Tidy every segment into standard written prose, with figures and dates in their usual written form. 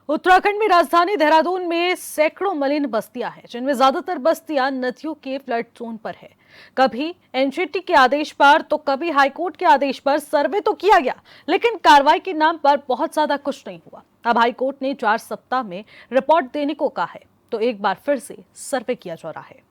उत्तराखंड में राजधानी देहरादून में सैकड़ों मलिन बस्तियां हैं, जिनमें ज्यादातर बस्तियां नदियों के फ्लड जोन पर है। कभी एनजीटी के आदेश पर तो कभी हाईकोर्ट के आदेश पर सर्वे तो किया गया, लेकिन कार्रवाई के नाम पर बहुत ज्यादा कुछ नहीं हुआ। अब हाईकोर्ट ने 4 सप्ताह में रिपोर्ट देने को कहा है, तो एक बार फिर से सर्वे किया जा रहा है।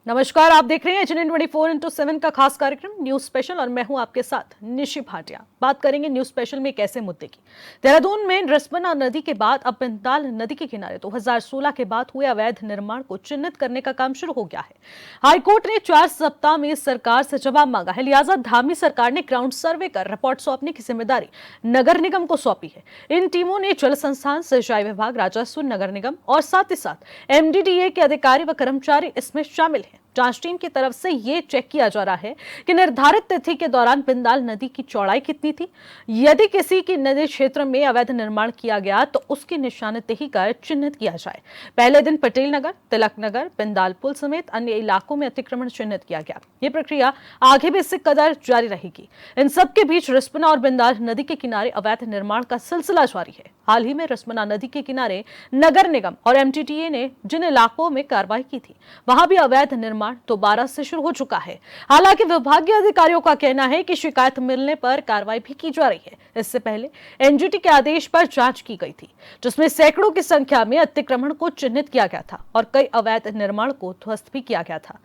नमस्कार, आप देख रहे हैं एचएनएन 24x7 का खास कार्यक्रम न्यूज स्पेशल और मैं हूं आपके साथ निशि भाटिया। बात करेंगे न्यूज स्पेशल में एक ऐसे मुद्दे की। देहरादून में रिस्पना नदी के बाद अब बिंदाल नदी के किनारे 2016 के बाद हुए अवैध निर्माण को चिन्हित करने का काम शुरू हो गया है। हाईकोर्ट ने 4 सप्ताह में सरकार से जवाब मांगा है, लिहाजा धामी सरकार ने ग्राउंड सर्वे कर रिपोर्ट सौंपने की जिम्मेदारी नगर निगम को सौंपी है। इन टीमों ने जल संस्थान, सिंचाई विभाग, राजस्व, नगर निगम और साथ ही साथ एमडीडीए के अधिकारी व कर्मचारी इसमें शामिल हैं। जांच टीम की तरफ से यह चेक किया जा रहा है कि निर्धारित तिथि के दौरान बिंदाल नदी की चौड़ाई कितनी थी। यदि किसी की नदी क्षेत्र में अवैध निर्माण किया गया तो उसकी निशानदेही कर चिन्हित किया जाए। पहले दिन पटेल नगर, तिलक नगर, बिंदाल पुल समेत अन्य इलाकों में अतिक्रमण चिन्हित किया गया। ये प्रक्रिया आगे भी इसी कदर जारी रहेगी। इन सबके बीच रिस्पना और बिंदाल नदी के किनारे अवैध निर्माण का सिलसिला जारी है। हाल ही में रिस्पना नदी के किनारे नगर निगम और एमटीटीए ने जिन इलाकों में कार्रवाई की थी, वहां भी अवैध निर्माण दोबारा से शुरू हो चुका है। हालांकि विभागीय अधिकारियों का कहना है कि शिकायत मिलने पर कार्रवाई भी की जा रही है। इससे पहले एनजीटी के आदेश पर जांच की गई थी, जिसमें सैकड़ों की संख्या में अतिक्रमण को चिन्हित किया गया था और कई अवैध निर्माण को ध्वस्त भी किया गया था।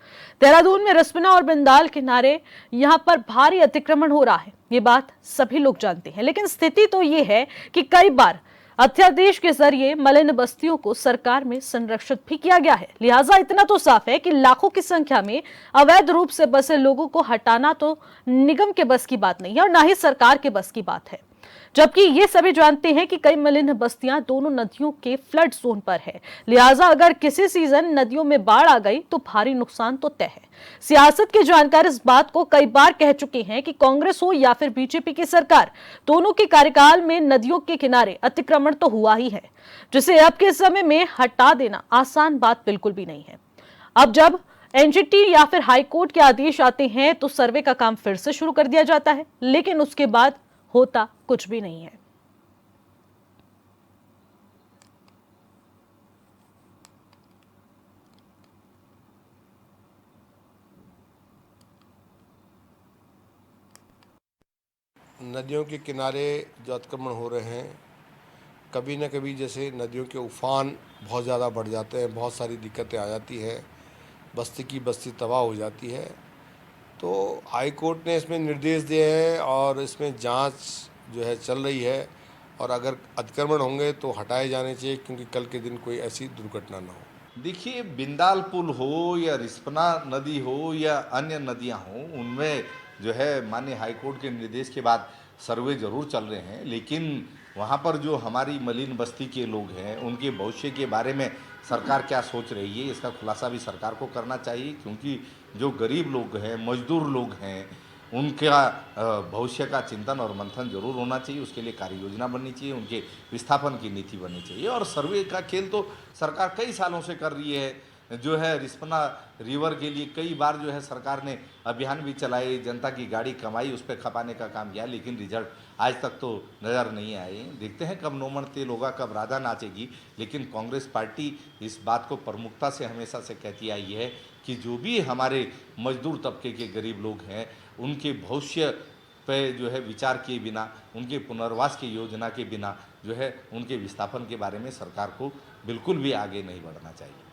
देहरादून में रिस्पना और बिंदाल किनारे यहां पर भारी अतिक्रमण हो रहा है, ये बात सभी लोग जानते हैं। लेकिन स्थिति तो ये है कि कई बार अध्यादेश के जरिए मलिन बस्तियों को सरकार में संरक्षित भी किया गया है। लिहाजा इतना तो साफ है कि लाखों की संख्या में अवैध रूप से बसे लोगों को हटाना तो निगम के बस की बात नहीं है और ना ही सरकार के बस की बात है। जबकि ये सभी जानते हैं कि कई मलिन बस्तियां दोनों नदियों के फ्लड जोन पर है। लिहाजा अगर किसी सीजन नदियों में बाढ़ आ गई तो भारी नुकसान तो तय है। सियासत के जानकार इस बात को कई बार कह चुके हैं कि कांग्रेस हो या फिर बीजेपी की सरकार, दोनों के कार्यकाल में नदियों के किनारे अतिक्रमण तो हुआ ही है, जिसे अब के समय में हटा देना आसान बात बिल्कुल भी नहीं है। अब जब एनजीटी या फिर हाईकोर्ट के आदेश आते हैं तो सर्वे का काम फिर से शुरू कर दिया जाता है, लेकिन उसके बाद होता कुछ भी नहीं है। नदियों के किनारे जो अतिक्रमण हो रहे हैं, कभी न कभी जैसे नदियों के उफान बहुत ज़्यादा बढ़ जाते हैं, बहुत सारी दिक्कतें आ जाती हैं, बस्ती की बस्ती तबाह हो जाती है। तो हाई कोर्ट ने इसमें निर्देश दिए हैं और इसमें जांच जो है चल रही है और अगर अतिक्रमण होंगे तो हटाए जाने चाहिए, क्योंकि कल के दिन कोई ऐसी दुर्घटना ना हो। देखिए, बिंदाल पुल हो या रिस्पना नदी हो या अन्य नदियां हो, उनमें जो है माननीय हाईकोर्ट के निर्देश के बाद सर्वे जरूर चल रहे हैं, लेकिन वहाँ पर जो हमारी मलिन बस्ती के लोग हैं उनके भविष्य के बारे में सरकार क्या सोच रही है, इसका खुलासा भी सरकार को करना चाहिए। क्योंकि जो गरीब लोग हैं, मजदूर लोग हैं, उनका भविष्य का चिंतन और मंथन जरूर होना चाहिए। उसके लिए कार्य योजना बननी चाहिए, उनके विस्थापन की नीति बननी चाहिए। और सर्वे का खेल तो सरकार कई सालों से कर रही है। जो है रिस्पना रिवर के लिए कई बार जो है सरकार ने अभियान भी चलाए, जनता की गाड़ी कमाई, उस पर खपाने का काम किया, लेकिन रिजल्ट आज तक तो नज़र नहीं आए। देखते हैं कब नौमन तेल होगा, कब राधा नाचेगी। लेकिन कांग्रेस पार्टी इस बात को प्रमुखता से हमेशा से कहती आई है कि जो भी हमारे मजदूर तबके के गरीब लोग हैं, उनके भविष्य पे जो है विचार किए बिना, उनके पुनर्वास की योजना के बिना जो है उनके विस्थापन के बारे में सरकार को बिल्कुल भी आगे नहीं बढ़ना चाहिए।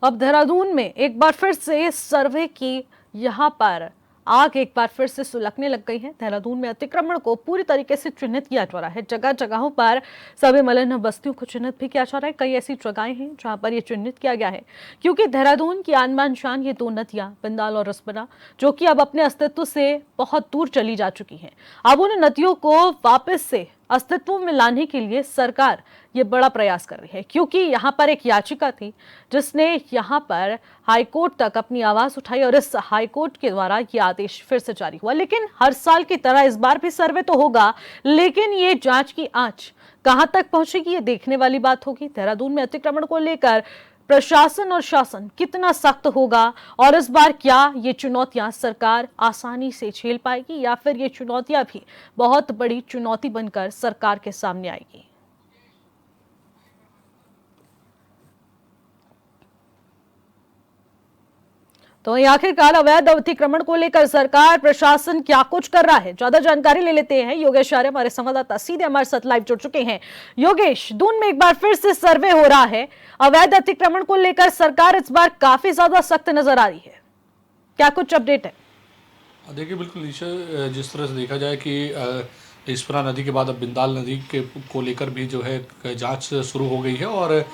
अब देहरादून में एक बार फिर से सर्वे की यहां पर आग एक बार फिर से सुलगने लग गई है। देहरादून में अतिक्रमण को पूरी तरीके से चिन्हित किया जा रहा है। जगह जगहों पर सभी मलिन बस्तियों को चिन्हित भी किया जा रहा है। कई ऐसी जगहें हैं जहां पर ये चिन्हित किया गया है, क्योंकि देहरादून की आन बान शान ये 2 नदियां बिंदाल और रिस्पना, जो कि अब अपने अस्तित्व से बहुत दूर चली जा चुकी हैं। अब उन नदियों को वापस से अस्तित्व में लाने के लिए सरकार ये बड़ा प्रयास कर रही है, क्योंकि यहाँ पर एक याचिका थी जिसने यहाँ पर हाईकोर्ट तक अपनी आवाज उठाई और इस हाईकोर्ट के द्वारा ये आदेश फिर से जारी हुआ। लेकिन हर साल की तरह इस बार भी सर्वे तो होगा, लेकिन ये जांच की आंच कहां तक पहुंचेगी ये देखने वाली बात होगी। देहरादून में अतिक्रमण को लेकर प्रशासन और शासन कितना सख्त होगा और इस बार क्या ये चुनौतियां सरकार आसानी से झेल पाएगी या फिर ये चुनौतियां भी बहुत बड़ी चुनौती बनकर सरकार के सामने आएगी। तो वहीं आखिरकार अवैध अतिक्रमण को लेकर सरकार प्रशासन क्या कुछ कर रहा है, ज्यादा जानकारी ले लेते हैं। योगेश आर्य हमारे संवाददाता सीधे हमारे साथ लाइव जुड़ चुके हैं। योगेश, दून में एक बार फिर से सर्वे हो रहा है, अवैध अतिक्रमण को लेकर सरकार इस बार काफी ज्यादा सख्त नजर आ रही है, क्या कुछ अपडेट है? देखिए बिल्कुल निशा, जिस तरह से देखा जाए कि रिस्पना नदी के बाद अब बिंदाल नदी के को लेकर भी जो है जांच शुरू हो गई है और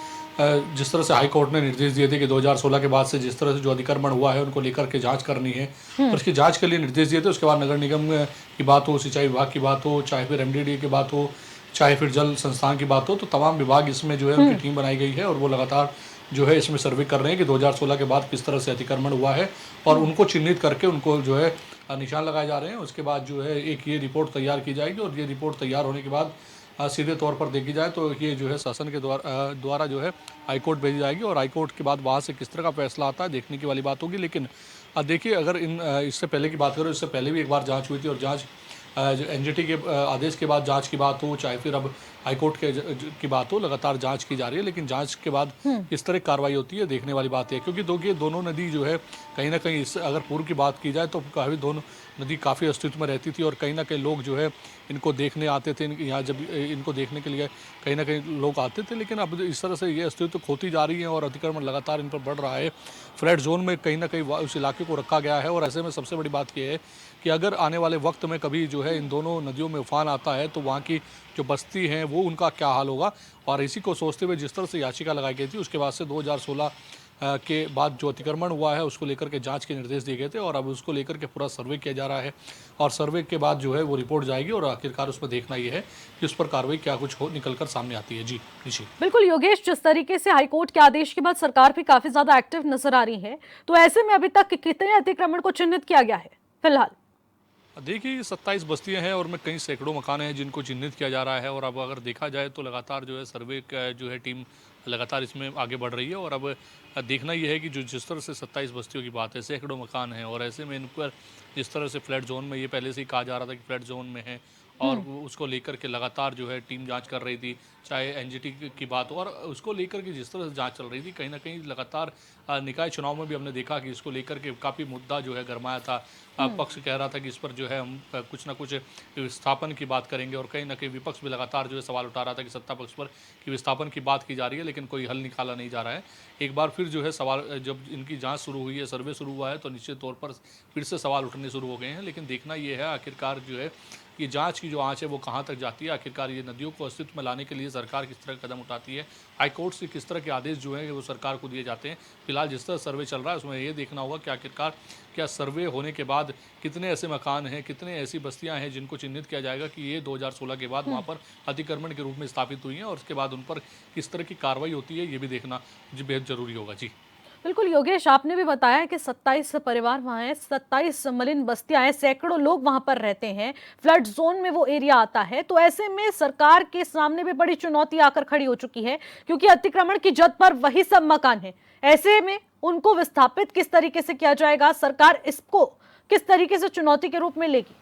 जिस तरह से हाई कोर्ट ने निर्देश दिए थे कि 2016 के बाद से जिस तरह से जो अतिक्रमण हुआ है उनको लेकर के जांच करनी है और उसकी जांच के लिए निर्देश दिए थे। उसके बाद नगर निगम की बात हो, सिंचाई विभाग की बात हो, चाहे फिर एमडीडी की बात हो, चाहे फिर जल संस्थान की बात हो, तो तमाम विभाग इसमें जो है उनकी टीम बनाई गई है और वो लगातार जो है इसमें सर्वे कर रहे हैं कि 2016 के बाद किस तरह से अतिक्रमण हुआ है और उनको चिन्हित करके उनको जो है निशान लगाए जा रहे हैं। उसके बाद जो है एक ये रिपोर्ट तैयार की जाएगी और ये रिपोर्ट तैयार होने के बाद सीधे तौर पर देखी जाए तो ये जो है शासन के द्वारा जो है हाईकोर्ट भेजी जाएगी और हाईकोर्ट के बाद वहाँ से किस तरह का फैसला आता है देखने की वाली बात होगी। लेकिन देखिए, अगर इससे पहले की बात करें, इससे पहले भी एक बार जांच हुई थी और जांच जो एनजीटी के आदेश के बाद जांच की बात हो, चाहे फिर अब हाईकोर्ट की बात हो, लगातार जांच की जा रही है। लेकिन जांच के बाद किस तरह की कार्रवाई होती है देखने वाली बात है, क्योंकि दोनों नदी जो है कहीं ना कहीं अगर पूर्व की बात की जाए तो दोनों नदी काफ़ी अस्तित्व में रहती थी और कहीं ना कहीं लोग जो है इनको देखने आते थे। यहाँ जब इनको देखने के लिए कहीं ना कहीं लोग आते थे, लेकिन अब इस तरह से ये अस्तित्व खोती जा रही है और अतिक्रमण लगातार इन पर बढ़ रहा है। फ्लैट जोन में कहीं ना कहीं उस इलाके को रखा गया है और ऐसे में सबसे बड़ी बात यह है कि अगर आने वाले वक्त में कभी जो है इन दोनों नदियों में उफान आता है तो वहाँ की जो बस्ती हैं वो उनका क्या हाल होगा। और इसी को सोचते हुए जिस तरह से याचिका लगाई गई थी उसके बाद से 2016 के बाद जो अतिक्रमण हुआ है उसको लेकर के जांच के निर्देश दिए गए थे और अब उसको लेकर के पूरा सर्वे किया जा रहा है और सर्वे के बाद जो है वो रिपोर्ट जाएगी और आखिरकार उसमें देखना ये है कि उस पर कार्रवाई क्या कुछ हो निकल कर सामने आती है। जी निशी। बिल्कुल योगेश, जिस तरीके से हाईकोर्ट के आदेश के बाद सरकार भी काफी ज्यादा एक्टिव नजर आ रही है, तो ऐसे में अभी तक कितने अतिक्रमण को चिन्हित किया गया है फिलहाल? देखिए 27 बस्तियां हैं और में कई सैकड़ों मकान हैं जिनको चिन्हित किया जा रहा है और अब अगर देखा जाए तो लगातार जो है सर्वे का जो है टीम लगातार इसमें आगे बढ़ रही है और अब देखना यह है कि जो जिस तरह से 27 बस्तियों की बात है, सैकड़ों मकान हैं और ऐसे में इन पर जिस तरह से फ्लैट जोन में ये पहले से ही कहा जा रहा था कि फ्लैट जोन में है और उसको लेकर के लगातार जो है टीम जांच कर रही थी, चाहे एनजीटी की बात हो और उसको लेकर के जिस तरह से जांच चल रही थी कहीं ना कहीं लगातार निकाय चुनाव में भी हमने देखा कि इसको लेकर के काफ़ी मुद्दा जो है गरमाया था। पक्ष कह रहा था कि इस पर जो है हम कुछ ना कुछ विस्थापन की बात करेंगे और कहीं ना कहीं विपक्ष भी लगातार जो है सवाल उठा रहा था कि सत्ता पक्ष पर कि विस्थापन की बात की जा रही है लेकिन कोई हल निकाला नहीं जा रहा है। एक बार फिर जो है सवाल, जब इनकी जांच शुरू हुई है, सर्वे शुरू हुआ है, तो निश्चित तौर पर फिर से सवाल उठने शुरू हो गए हैं। लेकिन देखना ये है आखिरकार जो है ये जांच की जो आंच है वो कहां तक जाती है, आखिरकार ये नदियों को अस्तित्व में लाने के लिए सरकार किस तरह कदम उठाती है, हाईकोर्ट से किस तरह के आदेश जो है वो सरकार को दिए जाते हैं। फिलहाल जिस तरह सर्वे चल रहा है उसमें ये देखना होगा कि आखिरकार क्या सर्वे होने के बाद कितने ऐसे मकान हैं, कितने ऐसी बस्तियां हैं जिनको चिन्हित किया जाएगा कि ये 2016 के बाद वहाँ पर अतिक्रमण के रूप में स्थापित हुई हैं और उसके बाद उन पर किस तरह की कार्रवाई होती है ये भी देखना बेहद जरूरी होगा। जी बिल्कुल योगेश, आपने भी बताया कि 27 परिवार वहां हैं, 27 मलिन बस्तियां हैं, सैकड़ों लोग वहां पर रहते हैं, फ्लड जोन में वो एरिया आता है। तो ऐसे में सरकार के सामने भी बड़ी चुनौती आकर खड़ी हो चुकी है क्योंकि अतिक्रमण की जद पर वही सब मकान है। ऐसे में उनको विस्थापित किस तरीके से किया जाएगा, सरकार इसको किस तरीके से चुनौती के रूप में लेगी?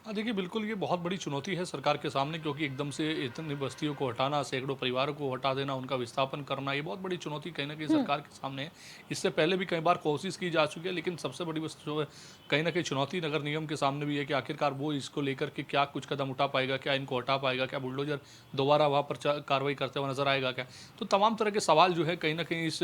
देखिए बिल्कुल ये बहुत बड़ी चुनौती है सरकार के सामने, क्योंकि एकदम से इतनी बस्तियों को हटाना, सैकड़ों परिवारों को हटा देना, उनका विस्थापन करना, ये बहुत बड़ी चुनौती कहीं ना कहीं सरकार के सामने है। इससे पहले भी कई बार कोशिश की जा चुकी है, लेकिन सबसे बड़ी जो है कहीं ना कहीं चुनौती नगर निगम के सामने भी है कि आखिरकार वो इसको लेकर के क्या कुछ कदम उठा पाएगा, क्या इनको हटा पाएगा, क्या बुलडोजर दोबारा वहाँ पर कार्रवाई करते हुए नजर आएगा क्या। तो तमाम तरह के सवाल जो है कहीं ना कहीं इस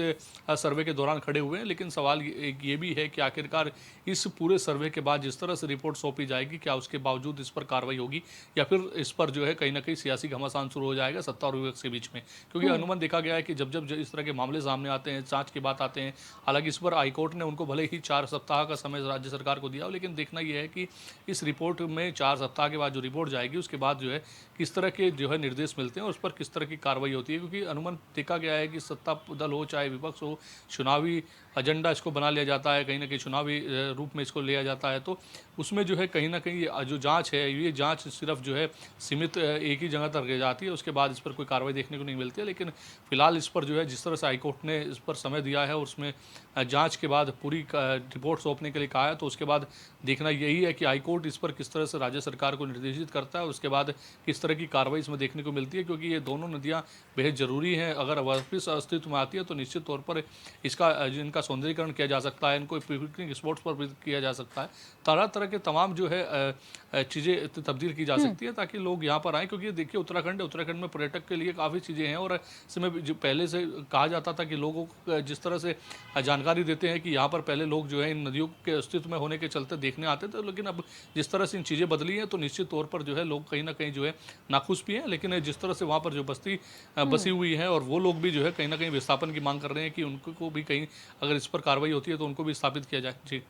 सर्वे के दौरान खड़े हुए हैं। लेकिन सवाल ये भी है कि आखिरकार इस पूरे सर्वे के बाद जिस तरह से रिपोर्ट सौंपी जाएगी क्या उसके बावजूद इस पर कार्रवाई होगी, या फिर इस पर जो है कहीं ना कहीं सियासी घमासान शुरू हो जाएगा सत्ता और विपक्ष के बीच में। क्योंकि अनुमान देखा गया है कि जब जब इस तरह के मामले सामने आते हैं, जांच की बात आते हैं, हालांकि इस पर हाईकोर्ट ने उनको भले ही 4 सप्ताह का समय राज्य सरकार को दिया हो, लेकिन देखना यह है कि इस रिपोर्ट में 4 सप्ताह के बाद जो रिपोर्ट जाएगी उसके बाद जो है किस तरह के जो है निर्देश मिलते हैं और उस पर किस तरह की कार्रवाई होती है। क्योंकि अनुमान देखा गया है कि सत्ता दल हो चाहे विपक्ष हो, चुनावी एजेंडा इसको बना लिया जाता है, कहीं ना कहीं चुनावी रूप में इसको लिया जाता है, तो उसमें जो है कहीं ना कहीं जो जांच है ये जांच सिर्फ जो है सीमित एक ही जगह तक रह जाती है, उसके बाद इस पर कोई कार्रवाई देखने को नहीं मिलती है। लेकिन फिलहाल इस पर जो है जिस तरह से हाईकोर्ट ने इस पर समय दिया है और उसमें जांच के बाद पूरी रिपोर्ट सौंपने के लिए कहा है, तो उसके बाद देखना यही है कि हाईकोर्ट इस पर किस तरह से राज्य सरकार को निर्देशित करता है और उसके बाद किस तरह की कार्रवाई इसमें देखने को मिलती है। क्योंकि ये दोनों नदियाँ बेहद ज़रूरी हैं, अगर वापस अस्तित्व में आती है तो निश्चित तौर पर इसका इनका सौंदर्यीकरण किया जा सकता है, इनको पिकनिक स्पॉट्स पर भी किया जा सकता है, तरह तरह के तमाम जो है चीज़ें तब्दील की जा सकती है ताकि लोग यहाँ पर आएँ। क्योंकि देखिए उत्तराखंड में पर्यटक के लिए काफ़ी चीज़ें हैं और इसमें जो पहले से कहा जाता था कि लोगों को जिस तरह से जानकारी देते हैं कि यहाँ पर पहले लोग जो है इन नदियों के अस्तित्व में होने के चलते देखने आते थे, लेकिन अब जिस तरह से इन चीज़ें बदली हैं तो निश्चित तौर पर जो है लोग कहीं ना कहीं जो है नाखुश भी हैं। लेकिन जिस तरह से वहाँ पर जो बस्ती बसी हुई है और वो लोग भी जो है कहीं ना कहीं विस्थापन की मांग कर रहे हैं कि उनको भी कहीं अगर इस पर कार्रवाई होती है तो उनको भी स्थापित किया जाए। जी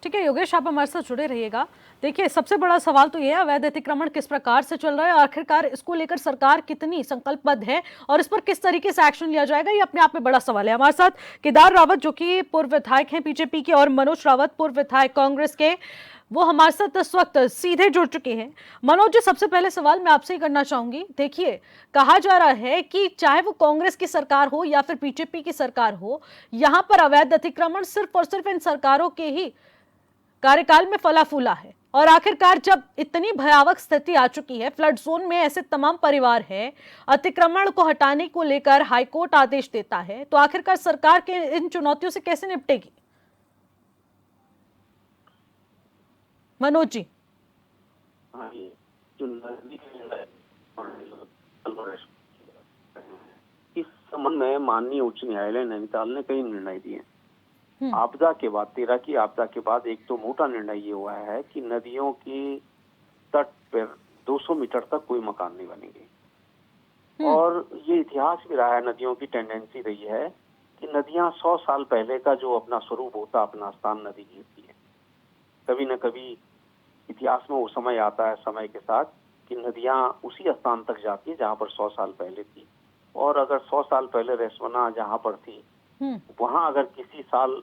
ठीक है योगेश, आप हमारे साथ जुड़े रहिएगा। देखिए सबसे बड़ा सवाल तो ये है अवैध अतिक्रमण किस प्रकार से चल रहा है, आखिरकार इसको लेकर सरकार कितनी संकल्पबद्ध है और इस पर किस तरीके से एक्शन लिया जाएगा, ये अपने आप में बड़ा सवाल है। हमारे साथ केदार रावत जो कि पूर्व विधायक हैं बीजेपी के और मनोज रावत पूर्व विधायक कांग्रेस के, वो हमारे साथ इस वक्त सीधे जुड़ चुके हैं। मनोज जी, सबसे पहले सवाल मैं आपसे ही करना चाहूंगी। देखिए कहा जा रहा है कि चाहे वो कांग्रेस की सरकार हो या फिर बीजेपी की सरकार हो, यहां पर अवैध अतिक्रमण सिर्फ और सिर्फ इन सरकारों के ही कार्यकाल में फला फूला है। और आखिरकार जब इतनी भयावह स्थिति आ चुकी है, फ्लड जोन में ऐसे तमाम परिवार हैं, अतिक्रमण को हटाने को लेकर हाईकोर्ट आदेश देता है, तो आखिरकार सरकार के इन चुनौतियों से कैसे निपटेगी? मनोज जी। हाँ, ये जो नजदीक इस संबंध में माननीय उच्च न्यायालय नैनीताल ने कई निर्णय दिए। आपदा के बाद 13 की आपदा के बाद एक तो मोटा निर्णय ये हुआ है कि नदियों के तट पर 200 मीटर तक कोई मकान नहीं बनेंगे। और ये इतिहास भी रहा है, नदियों की टेंडेंसी रही है कि नदियां 100 साल पहले का जो अपना स्वरूप होता, अपना स्थान नदी जीती है। कभी न कभी इतिहास में वो समय आता है समय के साथ कि नदियां उसी स्थान तक जाती है जहां पर 100 साल पहले थी। और अगर 100 साल पहले रेस्वना जहां पर थी वहां अगर किसी साल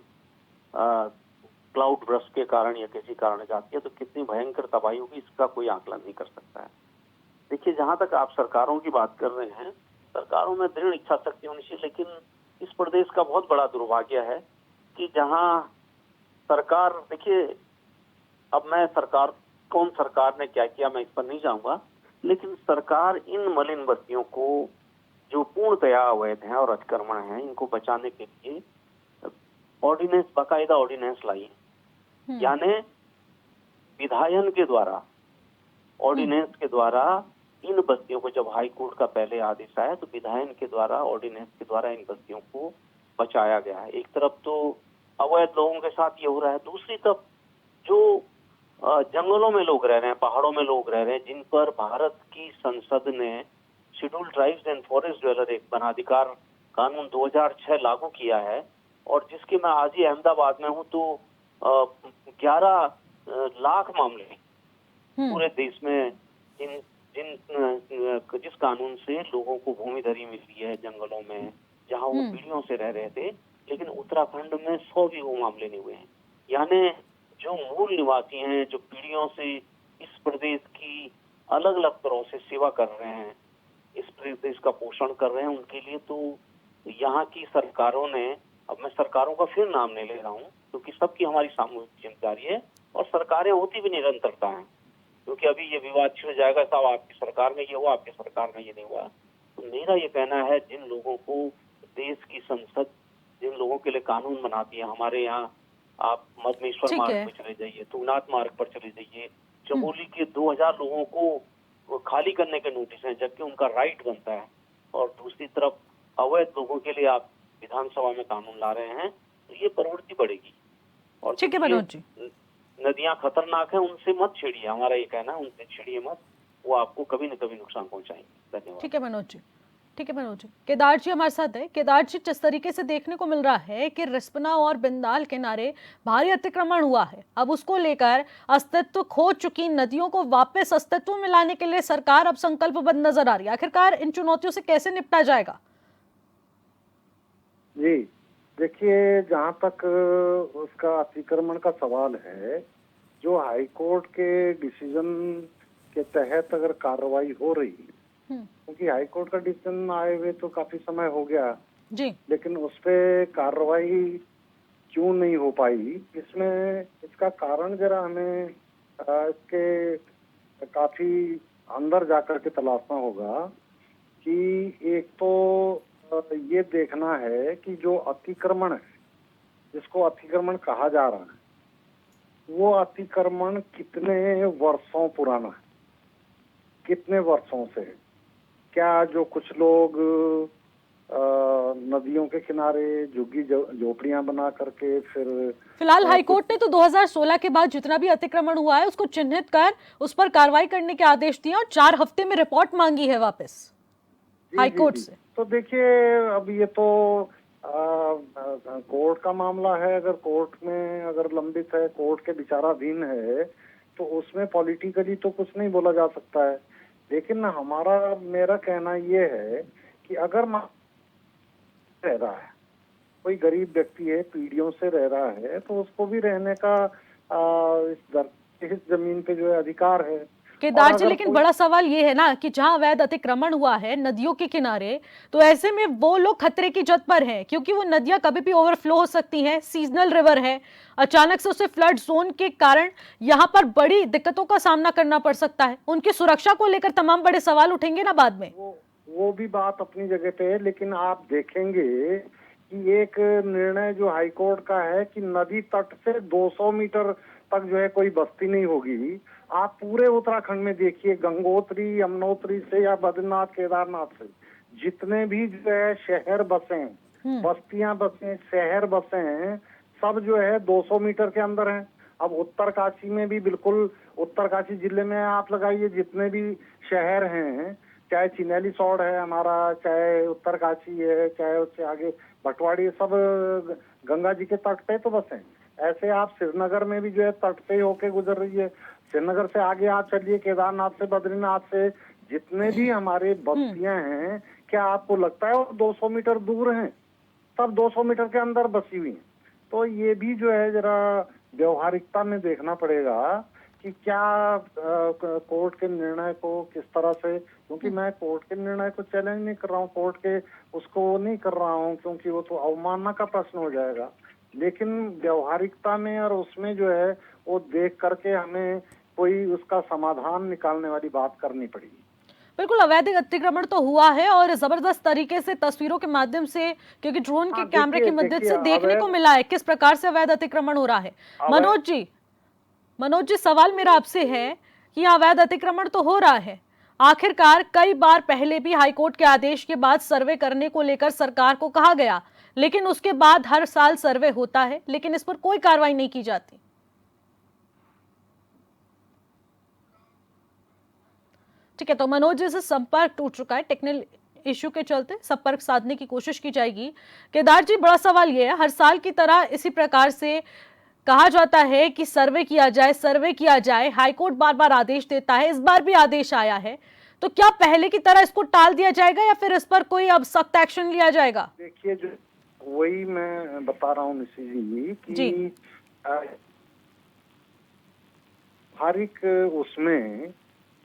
क्लाउड ब्रस्ट के कारण या किसी कारण जाती है तो कितनी भयंकर तबाही होगी, इसका कोई आकलन नहीं कर सकता है। देखिए, जहां तक आप सरकारों की बात कर रहे हैं, सरकारों में दृढ़ इच्छा शक्ति होनी चाहिए, लेकिन इस प्रदेश का बहुत बड़ा दुर्भाग्य है कि जहां सरकार, देखिए अब मैं कौन सरकार ने क्या किया मैं इस पर नहीं जाऊंगा, लेकिन सरकार इन मलिन बस्तियों को जो पूर्णतया अवैध हैं और अतिक्रमण हैं, इनको बचाने के लिए ऑर्डिनेंस, बाकायदा ऑर्डिनेंस लाई। यानी विधायन के द्वारा, ऑर्डिनेंस के द्वारा इन बस्तियों को, जब हाई कोर्ट का पहले आदेश आया तो विधायन के द्वारा, ऑर्डिनेंस के द्वारा इन बस्तियों को बचाया गया है। एक तरफ तो अवैध लोगों के साथ ये हो रहा है, दूसरी तरफ जो जंगलों में लोग रह रहे हैं, पहाड़ों में लोग रह रहे हैं, जिन पर भारत की संसद ने scheduled tribes and forest dweller act, वनाधिकार कानून 2006 लागू किया है, और जिसके मैं आज ही अहमदाबाद में हूँ तो 11 लाख मामले पूरे देश में जिस कानून से लोगों को भूमिधरी मिली है जंगलों में, जहाँ वो पीढ़ियों से रह रहे थे, लेकिन उत्तराखंड में 100 भी वो मामले नहीं हुए हैं। यानी जो मूल निवासी हैं, जो पीढ़ियों से इस प्रदेश की अलग अलग तरह से सेवा कर रहे हैं, इस प्रदेश का पोषण कर रहे हैं, उनके लिए तो यहाँ की सरकारों ने, अब मैं सरकारों का फिर नाम नहीं ले रहा हूँ क्योंकि सबकी हमारी सामूहिक जिम्मेदारी है और सरकारें होती भी निरंतरता हैं, क्योंकि अभी ये विवाद छिड़ जाएगा, साहब आपकी सरकार में ये हुआ, आपकी सरकार में ये नहीं हुआ। तो मेरा ये कहना है, जिन लोगों को देश की संसद, जिन लोगों के लिए कानून बनाती है, हमारे यहाँ आप मदमेश्वर मार्ग पर चले जाइए, तुंगनाथ मार्ग पर चले जाइए, चमोली के 2000 लोगों को खाली करने के नोटिस हैं, जबकि उनका राइट बनता है। और दूसरी तरफ अवैध लोगों के लिए आप विधानसभा में कानून ला रहे हैं, तो ये प्रवृत्ति बढ़ेगी। और ठीक है मनोज जी, नदियां खतरनाक हैं, उनसे मत छेड़िए, हमारा ये कहना है, उनसे छेड़िए मत, वो आपको कभी न कभी नुकसान पहुंचाएंगे। धन्यवाद। ठीक है मनोज जी, ठीक है मनोज जी। केदार जी हमारे साथ है। केदार जी, जिस तरीके से देखने को मिल रहा है कि रिस्पना और बिंदाल किनारे भारी अतिक्रमण हुआ है, अब उसको लेकर अस्तित्व खो चुकी नदियों को वापस अस्तित्व में लाने के लिए सरकार अब संकल्पबद्ध नजर आ रही है। आखिरकार इन चुनौतियों से कैसे निपटा जाएगा? जी देखिए, जहाँ तक उसका अतिक्रमण का सवाल है, जो हाई कोर्ट के डिसीजन के तहत अगर कार्रवाई हो रही है, क्योंकि हाई कोर्ट का डिसीजन आए हुए तो काफी समय हो गया, जी, लेकिन उस पे कार्रवाई क्यों नहीं हो पाई, इसमें इसका कारण जरा हमें इसके काफी अंदर जाकर के तलाशना होगा। कि एक तो ये देखना है कि जो अतिक्रमण है, जिसको अतिक्रमण कहा जा रहा है, वो अतिक्रमण कितने वर्षों पुराना है, कितने वर्षों से है। क्या जो कुछ लोग नदियों के किनारे झुग्गी झोपड़ियां बना करके फिर फिलहाल हाईकोर्ट ने तो 2016 के बाद जितना भी अतिक्रमण हुआ है उसको चिन्हित कर उस पर कार्रवाई करने के आदेश दिए और 4 हफ्ते में रिपोर्ट मांगी है वापस हाईकोर्ट से। तो देखिए, अब ये तो कोर्ट का मामला है, अगर कोर्ट में अगर लंबित है, कोर्ट के विचाराधीन है, तो उसमें पॉलिटिकली तो कुछ नहीं बोला जा सकता है। लेकिन मेरा कहना ये है कि अगर रह रहा है, कोई गरीब व्यक्ति है, पीढ़ियों से रह रहा है, तो उसको भी रहने का इस जमीन पे जो है अधिकार है। केदार जी, लेकिन बड़ा सवाल ये है ना कि जहां अवैध अतिक्रमण हुआ है नदियों के किनारे, तो ऐसे में वो लोग खतरे की जद पर हैं, क्योंकि वो नदियां कभी भी ओवरफ्लो हो सकती हैं, सीजनल रिवर है, अचानक से उसे फ्लड जोन के कारण यहां पर बड़ी दिक्कतों का सामना करना पड़ सकता है। उनकी सुरक्षा को लेकर तमाम बड़े सवाल उठेंगे ना बाद में। वो भी बात अपनी जगह पे है, लेकिन आप देखेंगे कि एक निर्णय जो हाईकोर्ट का है कि नदी तट से 200 मीटर तक जो है कोई बस्ती नहीं होगी। आप पूरे उत्तराखंड में देखिए, गंगोत्री, यमुनोत्री से या बद्रीनाथ, केदारनाथ से जितने भी जो है शहर बसे हैं, बस्तियां बसे, शहर बसे हैं, सब जो है 200 मीटर के अंदर हैं। अब उत्तरकाशी में भी बिल्कुल, उत्तरकाशी जिले में आप लगाइए जितने भी शहर हैं, चाहे चिनैली सौड़ है हमारा, चाहे उत्तरकाशी है, चाहे उससे आगे भटवाड़ी, सब गंगा जी के तट पे तो बसे हैं। ऐसे आप श्रीनगर में भी जो है तट पे होके गुजर रही है। श्रीनगर से आगे आप चलिए, केदारनाथ से, बद्रीनाथ से जितने भी हमारे बस्तियां हैं, क्या आपको लगता है वो 200 मीटर दूर हैं? सब 200 मीटर के अंदर बसी हुई हैं। तो ये भी जो है जरा व्यवहारिकता में देखना पड़ेगा कि क्या कोर्ट के निर्णय को किस तरह से, क्योंकि मैं कोर्ट के निर्णय को चैलेंज नहीं कर रहा हूँ, कोर्ट के उसको नहीं कर रहा हूँ, क्योंकि वो तो अवमानना का प्रश्न हो जाएगा। लेकिन व्यवहारिकता में और उसमें जो है वो देख करके हमें कोई उसका समाधान निकालने वाली बात करनी पड़ेगी। बिल्कुल, अवैध अतिक्रमण तो हुआ है और जबरदस्त तरीके से तस्वीरों के माध्यम से, क्योंकि ड्रोन के कैमरे की मदद से देखने को मिला है किस प्रकार से अवैध अतिक्रमण हो रहा है। मनोज जी, सवाल मेरा आपसे है कि अवैध अतिक्रमण तो हो रहा है, आखिरकार कई बार पहले भी हाईकोर्ट के आदेश के बाद सर्वे करने को लेकर सरकार को कहा गया, लेकिन उसके बाद हर साल सर्वे होता है, लेकिन इस पर कोई कार्रवाई नहीं की जाती। ठीक है, तो मनोज जी से संपर्क टूट चुका है, टेक्निकल इश्यू के चलते संपर्क साधने की कोशिश की जाएगी। केदार जी, बड़ा सवाल यह है, हर साल की तरह इसी प्रकार से कहा जाता है कि सर्वे किया जाए, हाईकोर्ट बार बार आदेश देता है, इस बार भी आदेश आया है, तो क्या पहले की तरह इसको टाल दिया जाएगा या फिर इस पर कोई अब सख्त एक्शन लिया जाएगा? देखिए, जो वही मैं बता रहा हूँ निशी जी कि हर एक उसमें,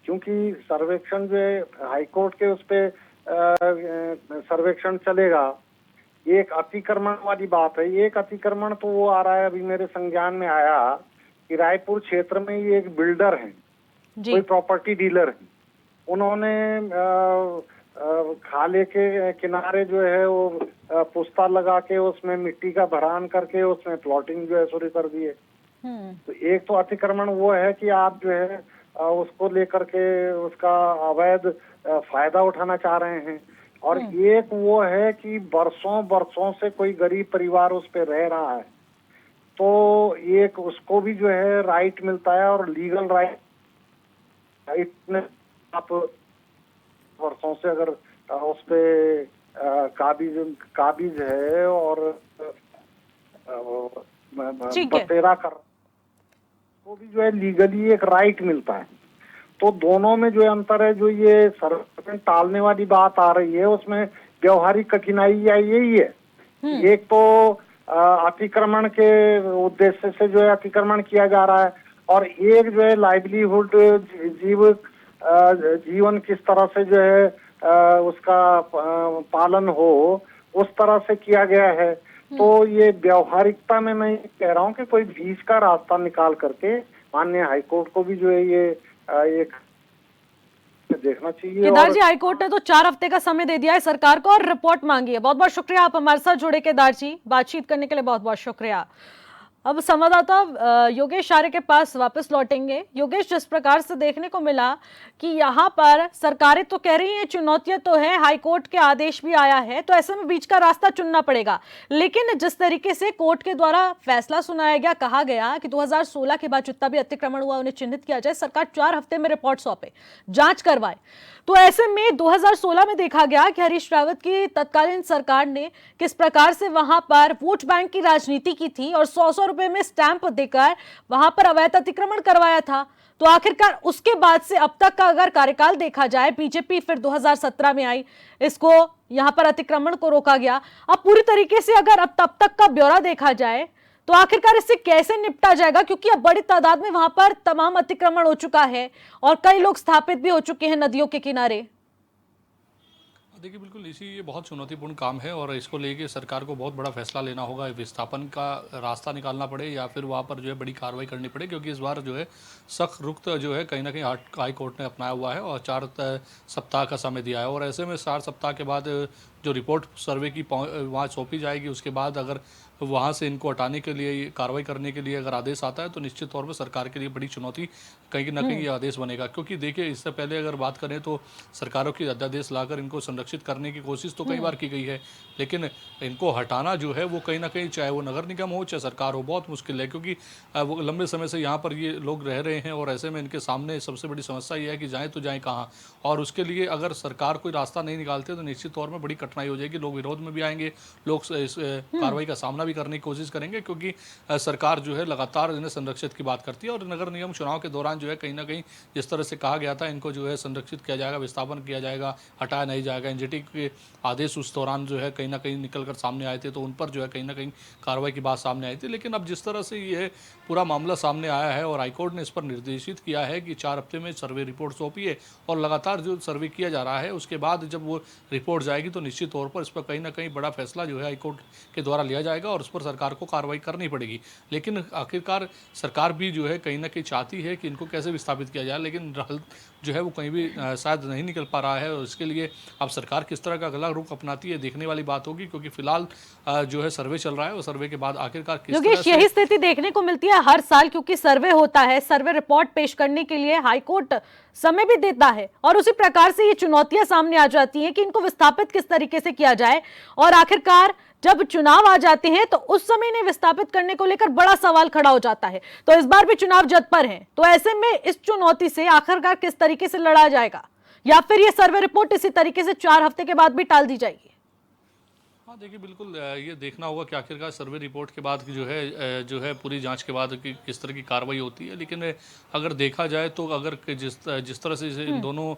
क्योंकि सर्वेक्षण जो है हाईकोर्ट के उस पे सर्वेक्षण चलेगा। एक अतिक्रमण वाली बात है, एक अतिक्रमण तो वो आ रहा है, अभी मेरे संज्ञान में आया कि रायपुर क्षेत्र में ये एक बिल्डर है, कोई प्रॉपर्टी डीलर है, उन्होंने खाले के किनारे जो है वो पुस्ता लगा के उसमें मिट्टी का भरान करके उसमें प्लॉटिंग जो है शुरू कर दी है। तो एक तो अतिक्रमण वो है कि आप जो है उसको लेकर के उसका अवैध फायदा उठाना चाह रहे हैं, और एक वो है कि बरसों बरसों से कोई गरीब परिवार उस पे रह रहा है, तो एक उसको भी जो है राइट मिलता है, और लीगल राइट में आप वर्षों से अगर उस पे काबिज है और ठीक है। बसेरा कर, वो भी जो है लीगली एक राइट मिलता है। तो दोनों में जो अंतर है, जो ये सर्वे टालने वाली बात आ रही है, उसमें व्यवहारिक कठिनाई यही है। एक तो अतिक्रमण के उद्देश्य से जो है अतिक्रमण किया जा रहा है, और एक जो है लाइवलीहुड जीवन किस तरह से जो है उसका पालन हो, उस तरह से किया गया है। तो ये व्यवहारिकता में मैं कह रहा हूँ कि कोई बीच का रास्ता निकाल करके माननीय हाईकोर्ट को भी जो है ये एक देखना चाहिए। केदार जी, हाईकोर्ट ने तो 4 हफ्ते का समय दे दिया है सरकार को और रिपोर्ट मांगी है। बहुत बहुत शुक्रिया, आप हमारे साथ जुड़े केदार जी, बातचीत करने के लिए बहुत बहुत शुक्रिया। अब संवाददाता योगेश आर्य के पास वापस लौटेंगे। योगेश, जिस प्रकार से देखने को मिला कि यहाँ पर सरकारें तो कह रही हैं चुनौतियां तो है, हाईकोर्ट के आदेश भी आया है, तो ऐसे में बीच का रास्ता चुनना पड़ेगा। लेकिन जिस तरीके से कोर्ट के द्वारा फैसला सुनाया गया, कहा गया कि 2016 के बाद जितना भी अतिक्रमण हुआ उन्हें चिन्हित किया जाए, सरकार 4 हफ्ते में रिपोर्ट सौंपे, जांच करवाए। तो ऐसे में 2016 में देखा गया कि हरीश रावत की तत्कालीन सरकार ने किस प्रकार से वहां पर वोट बैंक की राजनीति की थी और 100-100 रुपए में स्टैंप देकर वहां पर अवैध अतिक्रमण करवाया था। तो आखिरकार उसके बाद से अब तक का अगर कार्यकाल देखा जाए, बीजेपी फिर 2017 में आई, इसको यहां पर अतिक्रमण को रोका गया। अब पूरी तरीके से अगर अब तब तक का ब्यौरा देखा जाए तो आखिरकार इससे कैसे निपटा जाएगा, क्योंकि अब बड़ी तादाद में वहां पर तमाम अतिक्रमण हो चुका है और कई लोग स्थापित भी हो चुके हैं नदियों के किनारे। देखिए, बिल्कुल इसी ये बहुत चुनौतीपूर्ण काम है और इसको लेके सरकार को बहुत बड़ा फैसला लेना होगा। विस्थापन का रास्ता निकालना पड़े या फिर वहाँ पर जो है बड़ी कार्रवाई करनी पड़े, क्योंकि इस बार जो है सख्त रुख जो है कहीं ना कहीं हाई कोर्ट ने अपनाया हुआ है और 4 सप्ताह का समय दिया है। और ऐसे में 4 सप्ताह के बाद जो रिपोर्ट सर्वे की वहाँ सौंपी जाएगी, उसके बाद अगर वहाँ से इनको हटाने के लिए, कार्रवाई करने के लिए अगर आदेश आता है तो निश्चित तौर पर सरकार के लिए बड़ी चुनौती कहीं ना कहीं ये आदेश बनेगा। क्योंकि देखिए, इससे पहले अगर बात करें तो सरकारों की अध्यादेश लाकर इनको संरक्षित करने की कोशिश तो कई बार की गई है, लेकिन इनको हटाना जो है वो कहीं ना कहीं, चाहे वो नगर निगम हो चाहे सरकार हो, बहुत मुश्किल है। क्योंकि वो लंबे समय से यहाँ पर ये लोग रह रहे हैं और ऐसे में इनके सामने सबसे बड़ी समस्या ये है कि जाएँ तो जाएँ कहाँ। और उसके लिए अगर सरकार कोई रास्ता नहीं निकालते तो निश्चित तौर में बड़ी कठिनाई हो जाएगी। लोग विरोध में भी आएंगे, लोग इस कार्रवाई का सामना भी करने की कोशिश करेंगे, क्योंकि सरकार जो है लगातार इन्हें संरक्षित की बात करती है। और नगर निगम चुनाव के दौरान जो है कहीं ना कहीं जिस तरह से कहा गया था इनको जो है संरक्षित किया जाएगा, विस्थापन किया जाएगा, हटाया नहीं जाएगा, एनजीटी के आदेश उस दौरान जो है कहीं ना कहीं निकल कर सामने आए थे, तो उन पर जो है कहीं ना कहीं कार्रवाई की बात सामने आई थी। लेकिन अब जिस तरह से ये पूरा मामला सामने आया है और हाईकोर्ट ने इस पर निर्देशित किया है कि 4 हफ्ते में सर्वे रिपोर्ट सौंपिए और लगातार जो सर्वे किया जा रहा है उसके बाद जब वो रिपोर्ट जाएगी तो निश्चित तौर पर इस पर कहीं ना कहीं बड़ा फैसला जो है हाईकोर्ट के द्वारा लिया जाएगा और उस पर सरकार को कार्रवाई करनी पड़ेगी। लेकिन आखिरकार सरकार भी जो है कहीं ना कहीं चाहती है कि इनको कैसे विस्थापित किया जाए, लेकिन जो है वो कहीं भी शायद नहीं निकल पा रहा है। और इसके लिए अब सरकार किस तरह का अगला रुख अपनाती है देखने वाली बात होगी, क्योंकि फिलहाल जो है सर्वे चल रहा है और सर्वे के बाद आखिरकार किस तरह से यही स्थिति देखने को मिलती है हर साल, क्योंकि सर्वे होता है, सर्वे रिपोर्ट पेश करने के लिए हाईकोर्ट समय भी देता है और उसी प्रकार से ये चुनौतियां सामने आ जाती हैं कि इनको विस्थापित किस तरीके से किया जाए। और आखिरकार जब चुनाव आ जाते हैं तो उस समय इन्हें विस्थापित करने को लेकर बड़ा सवाल खड़ा हो जाता है। तो इस बार भी चुनाव जद पर हैं, तो ऐसे में इस चुनौती से आखिरकार किस तरीके से लड़ा जाएगा, या फिर ये सर्वे रिपोर्ट इसी तरीके से 4 हफ्ते के बाद भी टाल दी जाएगी? हाँ, देखिए, बिल्कुल ये देखना होगा कि आखिरकार सर्वे रिपोर्ट के बाद जो है पूरी जांच के बाद कि किस तरह की कार्रवाई होती है। लेकिन अगर देखा जाए तो अगर जिस तरह से इन दोनों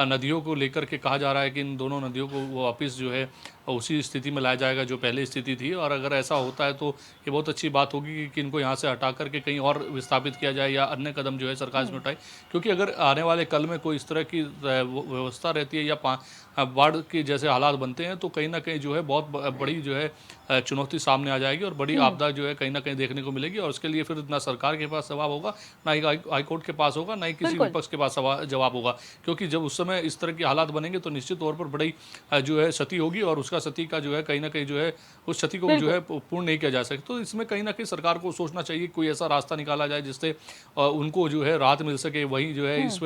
नदियों को लेकर के कहा जा रहा है कि इन दोनों नदियों को वापस जो है उसी स्थिति में लाया जाएगा जो पहले स्थिति थी, और अगर ऐसा होता है तो ये बहुत अच्छी बात होगी कि इनको यहाँ से हटा करके कहीं और विस्थापित किया जाए या अन्य कदम जो है सरकार इसमें उठाए। क्योंकि अगर आने वाले कल में कोई इस तरह की व्यवस्था रहती है या बाढ़ के जैसे हालात बनते हैं तो कहीं ना कहीं जो है बहुत बड़ी जो है चुनौती सामने आ जाएगी और बड़ी आपदा जो है कहीं ना कहीं देखने को मिलेगी। और उसके लिए फिर ना सरकार के पास जवाब होगा, ना ही हाईकोर्ट के पास होगा, ना ही किसी विपक्ष के पास जवाब होगा। क्योंकि जब उस समय इस तरह के हालात बनेंगे तो निश्चित तौर पर बड़ी जो है क्षति होगी और उसका का क्षति का जो है कहीं ना कहीं जो है उस क्षति को जो है पूर्ण नहीं किया जा सकता। तो इसमें कहीं ना कहीं सरकार को सोचना चाहिए कोई ऐसा रास्ता निकाला जाए जिससे उनको जो है राहत मिल सके, वहीं जो है इस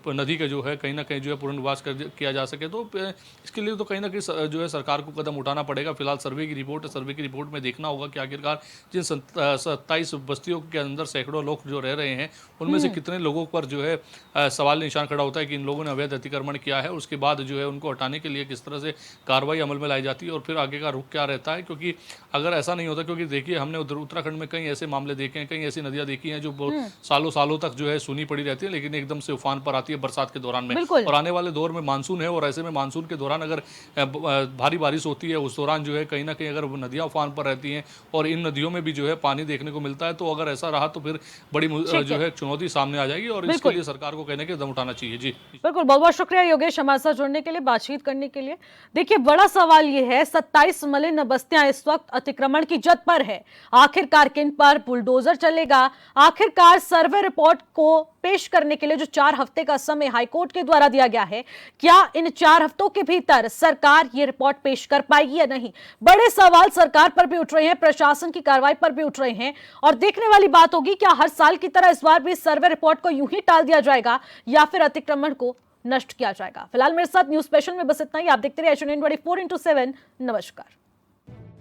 नदी का जो है कहीं ना कहीं जो है पुनर्वास किया जा सके। तो इसके लिए तो कहीं ना कहीं जो है सरकार को कदम उठाना पड़ेगा। फिलहाल सर्वे की रिपोर्ट में देखना होगा कि आखिरकार जिन 27 बस्तियों के अंदर सैकड़ों लोग जो रह रहे हैं उनमें से कितने लोगों पर जो है सवाल निशान खड़ा होता है कि इन लोगों ने अवैध अतिक्रमण किया है। उसके बाद जो है उनको हटाने के लिए किस तरह से कार्रवाई अमल में लाई जाती है और फिर आगे का रुख क्या रहता है। क्योंकि अगर ऐसा नहीं होता, क्योंकि देखिए हमने उधर उत्तराखंड में कई ऐसे मामले देखे हैं, कई ऐसी नदियां देखी हैं जो सालों सालों तक जो है सूनी पड़ी रहती है, लेकिन एकदम से उफान पर आती है बरसात के दौरान में। और आने वाले दौर में मानसून है, और ऐसे में मानसून के दौरान अगर भारी बारिश होती है उस दौरान जो है कहीं ना कहीं अगर नदियां उफान पर रहती हैं और इन नदियों में भी जो है पानी देखने को मिलता है, तो अगर ऐसा रहा तो फिर बड़ी जो है चुनौती सामने आ जाएगी और इसके लिए सरकार को कहने के कदम उठाना चाहिए। जी बिल्कुल, बहुत बहुत शुक्रिया योगेश हमारे साथ जुड़ने के लिए, बातचीत करने के लिए। देखिए, बड़ा सवाल यह है, 27 मलिन बस्तियां इस वक्त अतिक्रमण की जद पर है। आखिरकार किन पर बुलडोजर चलेगा? आखिरकार सर्वे रिपोर्ट को पेश करने के लिए जो 4 हफ्ते का समय हाईकोर्ट के द्वारा दिया गया है, क्या इन 4 हफ्तों के भीतर सरकार ये रिपोर्ट पेश कर पाएगी या नहीं? बड़े सवाल सरकार पर भी उठ रहे हैं, प्रशासन की कार्रवाई पर भी उठ रहे हैं, और देखने वाली बात होगी क्या हर साल की तरह इस बार भी सर्वे रिपोर्ट को यूं ही टाल दिया जाएगा या फिर अतिक्रमण को नष्ट किया जाएगा। फिलहाल मेरे साथ न्यूज स्पेशल में बस इतना ही। आप देखते रहिए Asia 24/7। नमस्कार।